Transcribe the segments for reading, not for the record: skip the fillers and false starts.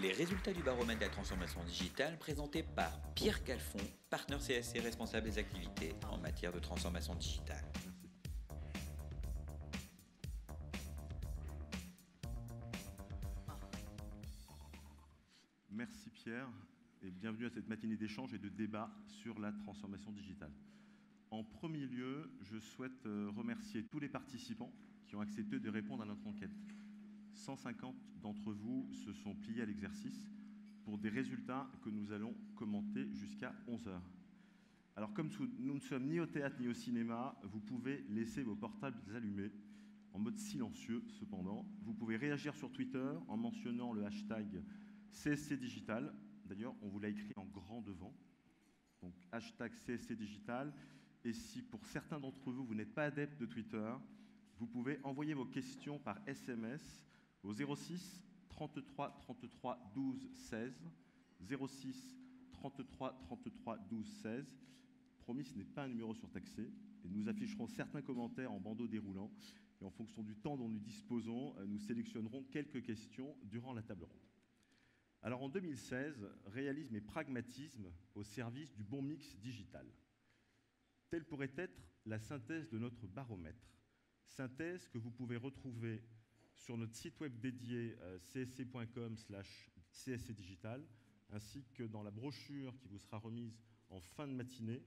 Les résultats du baromètre de la transformation digitale présentés par Pierre Calfon, partenaire CSC responsable des activités en matière de transformation digitale. Merci Pierre et bienvenue à cette matinée d'échange et de débat sur la transformation digitale. En premier lieu, je souhaite remercier tous les participants qui ont accepté de répondre à notre enquête. 150 d'entre vous se sont pliés à l'exercice pour des résultats que nous allons commenter jusqu'à 11 h. Alors comme nous ne sommes ni au théâtre ni au cinéma, vous pouvez laisser vos portables allumés, en mode silencieux cependant. Vous pouvez réagir sur Twitter en mentionnant le hashtag CSC Digital. D'ailleurs, on vous l'a écrit en grand devant. Donc hashtag CSC Digital. Et si pour certains d'entre vous, vous n'êtes pas adepte de Twitter, vous pouvez envoyer vos questions par SMS au 06 33 33 12 16, 06 33 33 12 16. Promis, ce n'est pas un numéro surtaxé. Et nous afficherons certains commentaires en bandeau déroulant. Et en fonction du temps dont nous disposons, nous sélectionnerons quelques questions durant la table ronde. Alors en 2016, réalisme et pragmatisme au service du bon mix digital. Telle pourrait être la synthèse de notre baromètre. Synthèse que vous pouvez retrouver sur notre site web dédié csc.com/cscdigital, ainsi que dans la brochure qui vous sera remise en fin de matinée,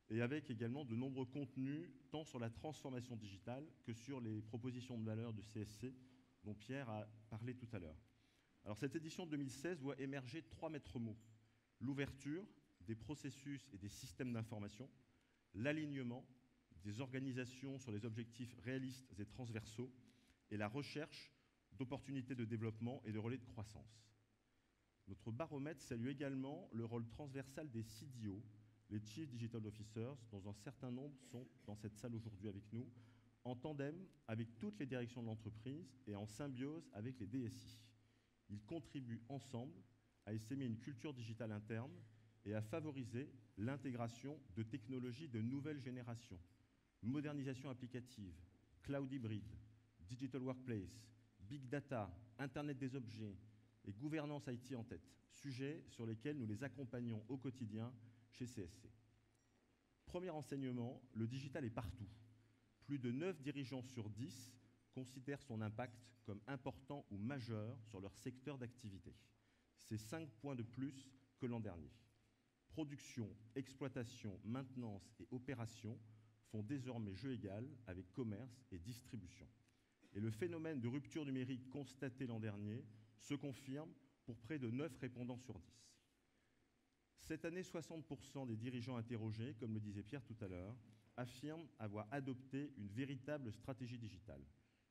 et avec également de nombreux contenus, tant sur la transformation digitale que sur les propositions de valeur de CSC, dont Pierre a parlé tout à l'heure. Alors cette édition 2016 voit émerger 3 maîtres mots: l'ouverture des processus et des systèmes d'information, l'alignement des organisations sur les objectifs réalistes et transversaux, et la recherche d'opportunités de développement et de relais de croissance. Notre baromètre salue également le rôle transversal des CDO, les Chief Digital Officers, dont un certain nombre sont dans cette salle aujourd'hui avec nous, en tandem avec toutes les directions de l'entreprise et en symbiose avec les DSI. Ils contribuent ensemble à essaimer une culture digitale interne et à favoriser l'intégration de technologies de nouvelle génération, modernisation applicative, cloud hybride, digital workplace, big data, Internet des objets et gouvernance IT en tête, sujets sur lesquels nous les accompagnons au quotidien chez CSC. Premier enseignement, le digital est partout. Plus de 9 dirigeants sur 10 considèrent son impact comme important ou majeur sur leur secteur d'activité. C'est 5 points de plus que l'an dernier. Production, exploitation, maintenance et opération font désormais jeu égal avec commerce et distribution. Et le phénomène de rupture numérique constaté l'an dernier se confirme pour près de 9 répondants sur 10. Cette année, 60% des dirigeants interrogés, comme le disait Pierre tout à l'heure, affirment avoir adopté une véritable stratégie digitale.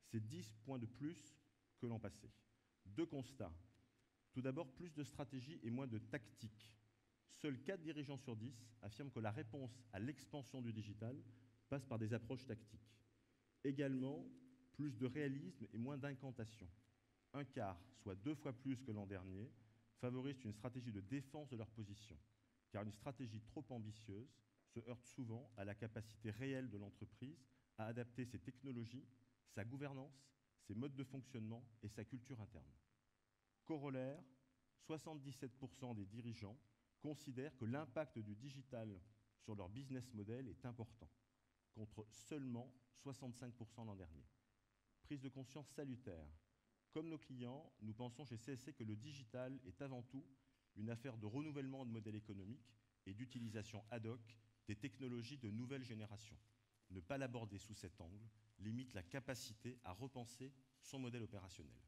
C'est 10 points de plus que l'an passé. 2 constats. Tout d'abord, plus de stratégie et moins de tactique. Seuls 4 dirigeants sur 10 affirment que la réponse à l'expansion du digital passe par des approches tactiques. Également, plus de réalisme et moins d'incantation. Un quart, soit 2 fois plus que l'an dernier, favorisent une stratégie de défense de leur position, car une stratégie trop ambitieuse se heurte souvent à la capacité réelle de l'entreprise à adapter ses technologies, sa gouvernance, ses modes de fonctionnement et sa culture interne. Corollaire, 77% des dirigeants considèrent que l'impact du digital sur leur business model est important, contre seulement 65% l'an dernier. Prise de conscience salutaire. Comme nos clients, nous pensons chez CSC que le digital est avant tout une affaire de renouvellement de modèles économiques et d'utilisation ad hoc des technologies de nouvelle génération. Ne pas l'aborder sous cet angle limite la capacité à repenser son modèle opérationnel.